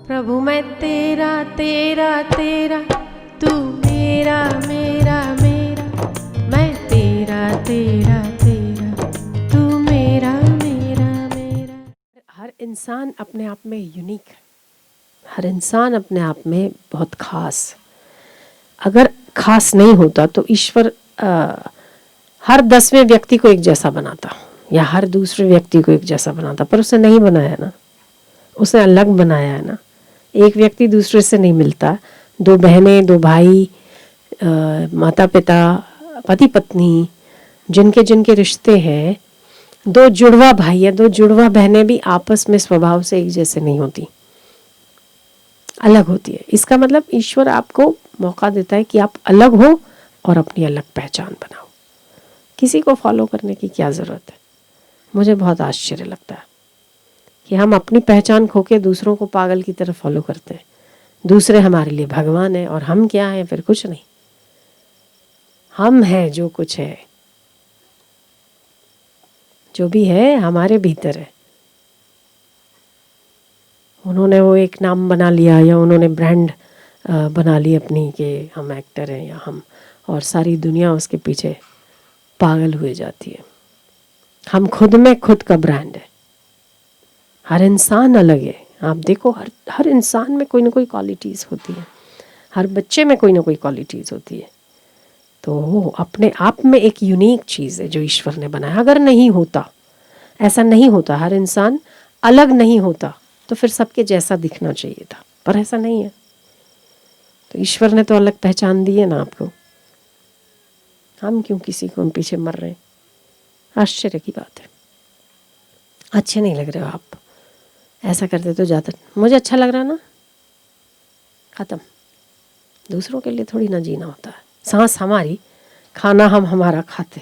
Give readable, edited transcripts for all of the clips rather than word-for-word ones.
प्रभु मैं तेरा तेरा तेरा, तू मेरा मेरा मेरा, मैं तेरा तेरा तेरा, तू मेरा मेरा मेरा। हर इंसान अपने आप में यूनिक है, हर इंसान अपने आप में बहुत खास। अगर खास नहीं होता तो ईश्वर हर 10वें व्यक्ति को एक जैसा बनाता या हर दूसरे व्यक्ति को एक जैसा बनाता, पर उसने नहीं बनाया ना, उसने अलग बनाया है ना। एक व्यक्ति दूसरे से नहीं मिलता, दो बहनें, दो भाई, माता पिता, पति पत्नी, जिनके जिनके रिश्ते हैं, दो जुड़वा भाई या दो जुड़वा बहनें भी आपस में स्वभाव से एक जैसे नहीं होती, अलग होती है। इसका मतलब ईश्वर आपको मौका देता है कि आप अलग हो और अपनी अलग पहचान बनाओ। किसी को फॉलो करने की क्या ज़रूरत है। मुझे बहुत आश्चर्य लगता है कि हम अपनी पहचान खो के दूसरों को पागल की तरह फॉलो करते हैं। दूसरे हमारे लिए भगवान है और हम क्या हैं? फिर कुछ नहीं। हम हैं जो कुछ है, जो भी है हमारे भीतर है। उन्होंने वो एक नाम बना लिया या उन्होंने ब्रांड बना ली अपनी कि हम एक्टर हैं या हम, और सारी दुनिया उसके पीछे पागल हुए जाती है। हम खुद में खुद का ब्रांड है। हर इंसान अलग है। आप देखो हर इंसान में कोई ना कोई क्वालिटीज़ होती है, हर बच्चे में कोई ना कोई क्वालिटीज़ होती है। तो वो अपने आप में एक यूनिक चीज़ है जो ईश्वर ने बनाया। अगर नहीं होता, ऐसा नहीं होता, हर इंसान अलग नहीं होता, तो फिर सबके जैसा दिखना चाहिए था, पर ऐसा नहीं है। तो ईश्वर ने तो अलग पहचान दी है ना आपको। हम क्यों किसी को पीछे मर रहे हैं? आश्चर्य की बात है। अच्छे नहीं लग रहे हो आप, ऐसा करते तो ज़्यादा। मुझे अच्छा लग रहा ना, ख़त्म। दूसरों के लिए थोड़ी ना जीना होता है। सांस हमारी, खाना हम हमारा खाते,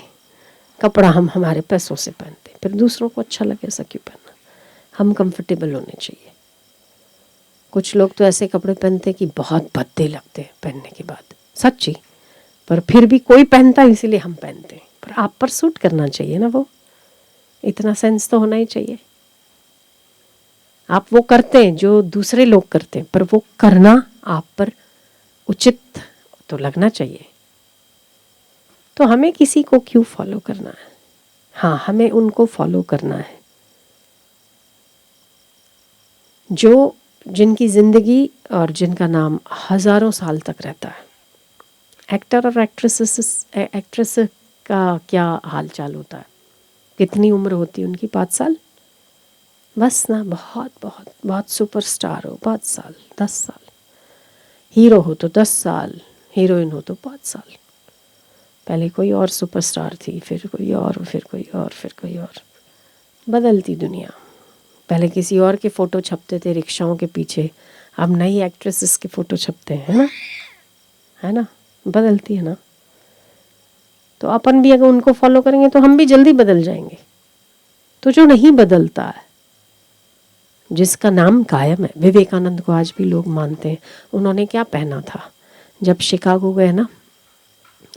कपड़ा हम हमारे पैसों से पहनते, फिर दूसरों को अच्छा लगे ऐसा क्यों पहनना? हम कंफर्टेबल होने चाहिए। कुछ लोग तो ऐसे कपड़े पहनते कि बहुत भद्दे लगते हैं पहनने के बाद, सच्ची, पर फिर भी कोई पहनता है इसीलिए हम पहनते हैं। पर आप पर सूट करना चाहिए ना, वो इतना सेंस तो होना ही चाहिए। आप वो करते हैं जो दूसरे लोग करते हैं, पर वो करना आप पर उचित तो लगना चाहिए। तो हमें किसी को क्यों फॉलो करना है? हाँ, हमें उनको फॉलो करना है जो जिनकी ज़िंदगी और जिनका नाम हज़ारों साल तक रहता है। एक्टर और एक्ट्रेस का क्या हाल चाल होता है? कितनी उम्र होती है उनकी? 5 साल बस ना। बहुत बहुत बहुत सुपरस्टार हो 5 साल 10 साल, हीरो हो तो 10 साल, हीरोइन हो तो 5 साल। पहले कोई और सुपरस्टार थी, फिर कोई और, फिर कोई और, फिर कोई और। बदलती दुनिया। पहले किसी और के फ़ोटो छपते थे रिक्शाओं के पीछे, अब नई एक्ट्रेसेस के फ़ोटो छपते हैं, है ना? बदलती है ना। तो अपन भी अगर उनको फॉलो करेंगे तो हम भी जल्दी बदल जाएंगे। तो जो नहीं बदलता है, जिसका नाम कायम है, विवेकानंद को आज भी लोग मानते हैं। उन्होंने क्या पहना था जब शिकागो गए ना?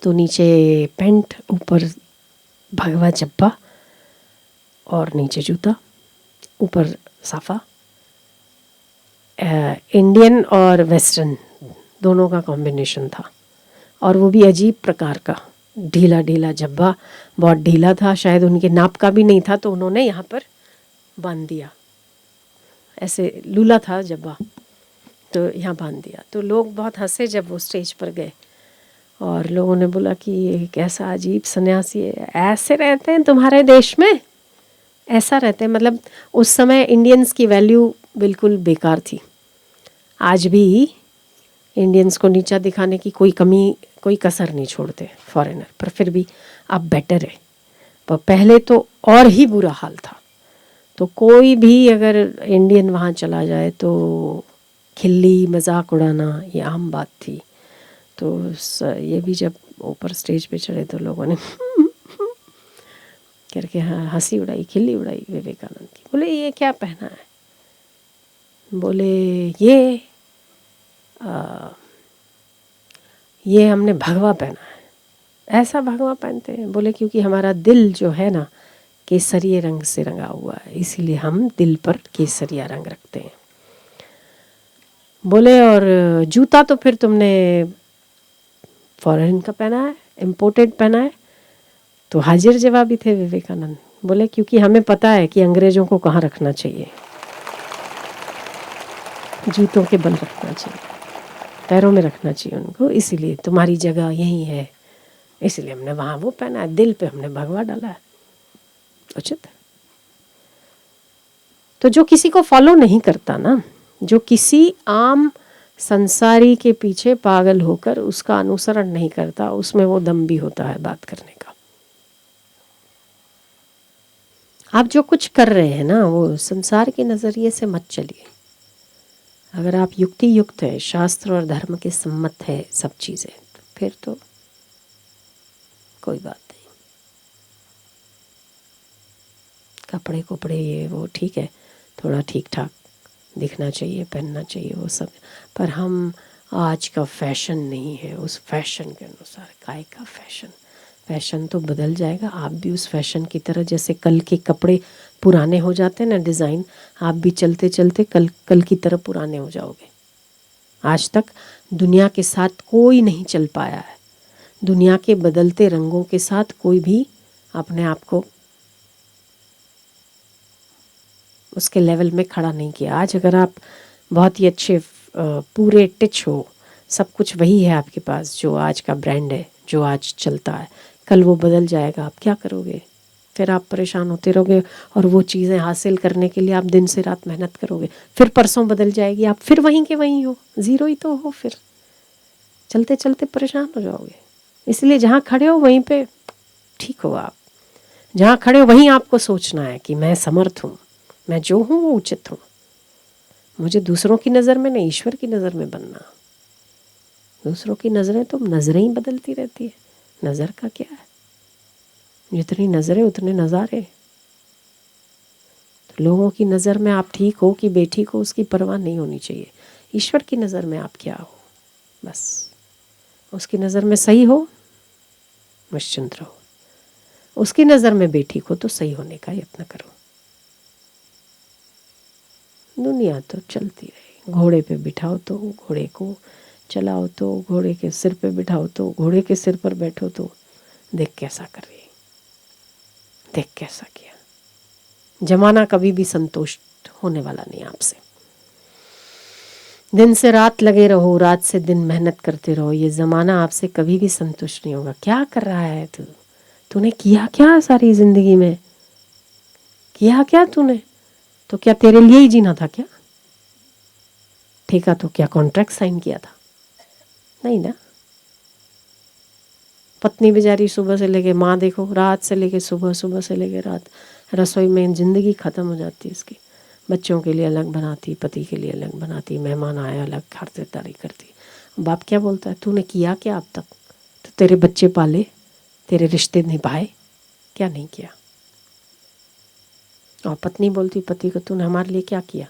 तो नीचे पैंट, ऊपर भगवा जब्बा और नीचे जूता, ऊपर साफा। इंडियन और वेस्टर्न दोनों का कॉम्बिनेशन था, और वो भी अजीब प्रकार का। ढीला ढीला जब्बा, बहुत ढीला था, शायद उनके नाप का भी नहीं था, तो उन्होंने यहाँ पर बांध दिया। ऐसे लूला था जब्बा, तो यहाँ बांध दिया। तो लोग बहुत हंसे जब वो स्टेज पर गए, और लोगों ने बोला कि ये कैसा अजीब सन्यासी है, ऐसे रहते हैं तुम्हारे देश में? ऐसा रहते हैं? मतलब उस समय इंडियंस की वैल्यू बिल्कुल बेकार थी। आज भी इंडियंस को नीचा दिखाने की कोई कमी, कोई कसर नहीं छोड़ते फॉरेनर, पर फिर भी अब बेटर है। पर पहले तो और ही बुरा हाल था। तो कोई भी अगर इंडियन वहाँ चला जाए तो खिल्ली मजाक उड़ाना ये आम बात थी। तो ये भी जब ऊपर स्टेज पे चढ़े तो लोगों ने करके हंसी उड़ाई, खिल्ली उड़ाई विवेकानंद की। बोले ये क्या पहना है? बोले ये हमने भगवा पहना है। ऐसा भगवा पहनते हैं? बोले क्योंकि हमारा दिल जो है ना, केसरिया रंग से रंगा हुआ है, इसीलिए हम दिल पर केसरिया रंग रखते हैं। बोले और जूता तो फिर तुमने फॉरेन का पहना है, इम्पोर्टेड पहना है। तो हाजिर जवाबी थे विवेकानंद। बोले क्योंकि हमें पता है कि अंग्रेजों को कहाँ रखना चाहिए, जूतों के बल रखना चाहिए, पैरों में रखना चाहिए उनको, इसीलिए तुम्हारी जगह यही है, इसलिए हमने वहाँ वो पहना है, दिल पे हमने भगवा डाला है। उचित। तो जो किसी को फॉलो नहीं करता ना, जो किसी आम संसारी के पीछे पागल होकर उसका अनुसरण नहीं करता, उसमें वो दम भी होता है बात करने का। आप जो कुछ कर रहे हैं ना, वो संसार के नज़रिए से मत चलिए। अगर आप युक्ति युक्त है, शास्त्र और धर्म के सम्मत है सब चीज़ें, तो फिर तो कोई बात नहीं। कपड़े कपड़े ये वो ठीक है, थोड़ा ठीक ठाक दिखना चाहिए, पहनना चाहिए वो सब, पर हम आज का फैशन नहीं है उस फैशन के अनुसार। काय का फैशन? फैशन तो बदल जाएगा, आप भी उस फैशन की तरह, जैसे कल के कपड़े पुराने हो जाते हैं ना डिज़ाइन, आप भी चलते चलते कल की तरह पुराने हो जाओगे। आज तक दुनिया के साथ कोई नहीं चल पाया है, दुनिया के बदलते रंगों के साथ कोई भी अपने आप को उसके लेवल में खड़ा नहीं किया। आज अगर आप बहुत ही अच्छे पूरे टिच हो, सब कुछ वही है आपके पास जो आज का ब्रांड है, जो आज चलता है, कल वो बदल जाएगा, आप क्या करोगे? फिर आप परेशान होते रहोगे और वो चीज़ें हासिल करने के लिए आप दिन से रात मेहनत करोगे, फिर परसों बदल जाएगी, आप फिर वहीं के वहीं हो, ज़ीरो ही तो हो, फिर चलते चलते परेशान हो जाओगे। इसलिए जहाँ खड़े हो वहीं पे ठीक हो। आप जहाँ खड़े हो वहीं आपको सोचना है कि मैं समर्थ हूँ, मैं जो हूँ वो उचित हूँ, मुझे दूसरों की नज़र में नहीं, ईश्वर की नज़र में बनना। दूसरों की नज़रें तो नज़रें ही बदलती रहती है, नज़र का क्या है? जितनी नज़रें उतने नज़ारे। तो लोगों की नज़र में आप ठीक हो कि बेठी को, उसकी परवाह नहीं होनी चाहिए। ईश्वर की नज़र में आप क्या हो, बस उसकी नज़र में सही हो, निश्चिंत रहो। उसकी नज़र में बेठी को तो सही होने का यत्न करो। दुनिया तो चलती रहे, घोड़े पे बिठाओ तो घोड़े को चलाओ, तो घोड़े के सिर पे बिठाओ तो घोड़े के सिर पर बैठो, तो देख कैसा कर रही, देख कैसा किया। जमाना कभी भी संतुष्ट होने वाला नहीं आपसे। दिन से रात लगे रहो, रात से दिन मेहनत करते रहो, ये ज़माना आपसे कभी भी संतुष्ट नहीं होगा। क्या कर रहा है तू? तूने किया क्या सारी ज़िंदगी में? किया क्या तूने? तो क्या तेरे लिए ही जीना था क्या? ठेका तो क्या कॉन्ट्रैक्ट साइन किया था? नहीं ना। पत्नी बेचारी सुबह से लेके, माँ देखो रात से लेके सुबह, सुबह से लेके रात रसोई में ज़िंदगी ख़त्म हो जाती है इसकी। बच्चों के लिए अलग बनाती, पति के लिए अलग बनाती, मेहमान आए अलग खातिरदारी करती। बाप क्या बोलता है, तूने किया क्या अब तक? तो तेरे बच्चे पाले, तेरे रिश्ते निभाए, क्या नहीं किया? और पत्नी बोलती पति को, तूने हमारे लिए क्या किया?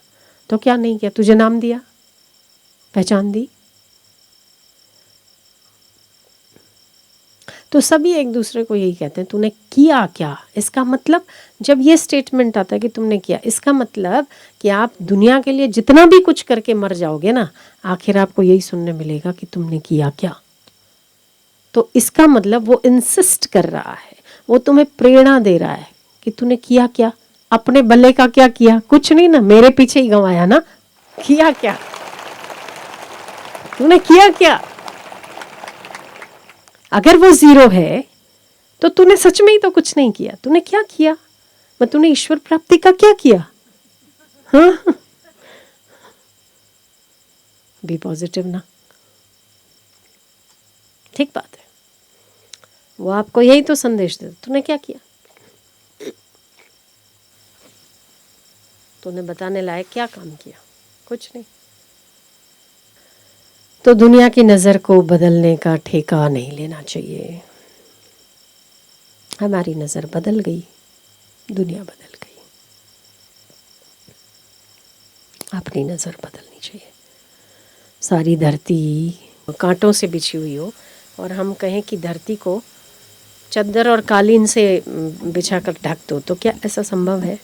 तो क्या नहीं किया? तुझे नाम दिया, पहचान दी। तो सभी एक दूसरे को यही कहते हैं, तूने किया क्या? इसका मतलब जब ये स्टेटमेंट आता है कि तुमने किया, इसका मतलब कि आप दुनिया के लिए जितना भी कुछ करके मर जाओगे ना, आखिर आपको यही सुनने मिलेगा कि तुमने किया क्या। तो इसका मतलब वो इंसिस्ट कर रहा है, वो तुम्हें प्रेरणा दे रहा है कि तूने किया क्या? अपने भले का क्या किया? कुछ नहीं ना, मेरे पीछे ही गंवाया ना। किया क्या? तूने किया क्या? अगर वो ज़ीरो है तो तूने सच में ही तो कुछ नहीं किया। तूने क्या किया? मैं तूने ईश्वर प्राप्ति का क्या किया? हाँ, बी पॉजिटिव ना, ठीक बात है। वो आपको यही तो संदेश दे, तूने क्या किया? तूने बताने लायक क्या काम किया? कुछ नहीं। तो दुनिया की नज़र को बदलने का ठेका नहीं लेना चाहिए। हमारी नज़र बदल गई, दुनिया बदल गई, अपनी नज़र बदलनी चाहिए। सारी धरती कांटों से बिछी हुई हो और हम कहें कि धरती को चद्दर और कालीन से बिछा कर ढक दो, तो क्या ऐसा संभव है?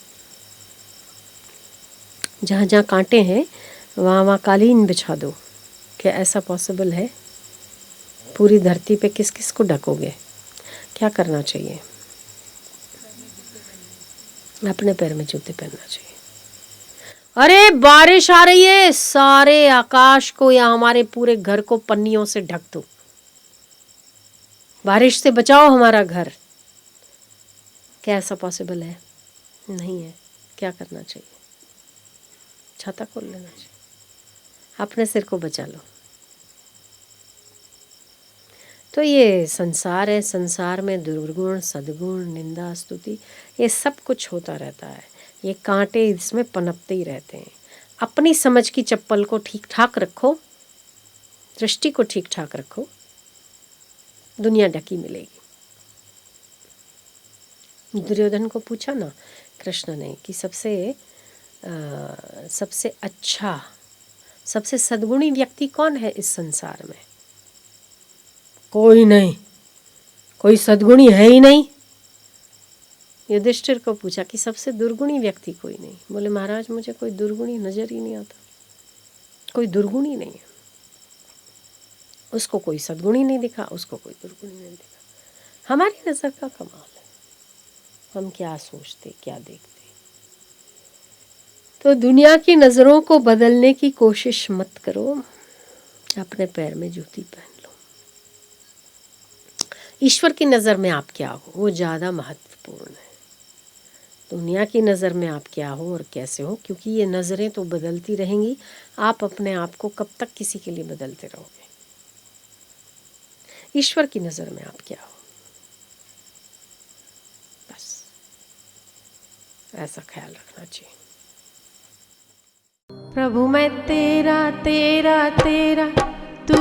जहाँ जहाँ कांटे हैं वहाँ कालीन बिछा दो। क्या ऐसा पॉसिबल है? पूरी धरती पे किस किस को ढकोगे? क्या करना चाहिए? अपने पैर में जूते पहनना चाहिए। अरे बारिश आ रही है, सारे आकाश को या हमारे पूरे घर को पन्नियों से ढक दो। बारिश से बचाओ हमारा घर। क्या ऐसा पॉसिबल है? नहीं है। क्या करना चाहिए? छाता खोल लेना चाहिए, अपने सिर को बचा लो। तो ये संसार है, संसार में दुर्गुण सद्गुण निंदा स्तुति ये सब कुछ होता रहता है। ये कांटे इसमें पनपते ही रहते हैं। अपनी समझ की चप्पल को ठीक ठाक रखो, दृष्टि को ठीक ठाक रखो, दुनिया ढकी मिलेगी। दुर्योधन को पूछा ना कृष्ण ने कि सबसे अच्छा, सबसे सद्गुणी व्यक्ति कौन है इस संसार में? कोई नहीं, कोई सद्गुणी है ही नहीं। युधिष्ठिर को पूछा कि सबसे दुर्गुणी व्यक्ति कोई नहीं। बोले महाराज मुझे कोई दुर्गुणी नजर ही नहीं आता, कोई दुर्गुणी नहीं है। उसको कोई सद्गुणी नहीं दिखा, उसको कोई दुर्गुणी नहीं दिखा। हमारी नजर का कमाल है, हम क्या सोचते क्या देखते। तो दुनिया की नजरों को बदलने की कोशिश मत करो, अपने पैर में जूती पहन लो। ईश्वर की नज़र में आप क्या हो वो ज़्यादा महत्वपूर्ण है। दुनिया की नज़र में आप क्या हो और कैसे हो, क्योंकि ये नज़रें तो बदलती रहेंगी। आप अपने आप को कब तक किसी के लिए बदलते रहोगे? ईश्वर की नज़र में आप क्या हो, बस ऐसा ख्याल रखना चाहिए। प्रभु मैं तेरा तेरा तेरा, तू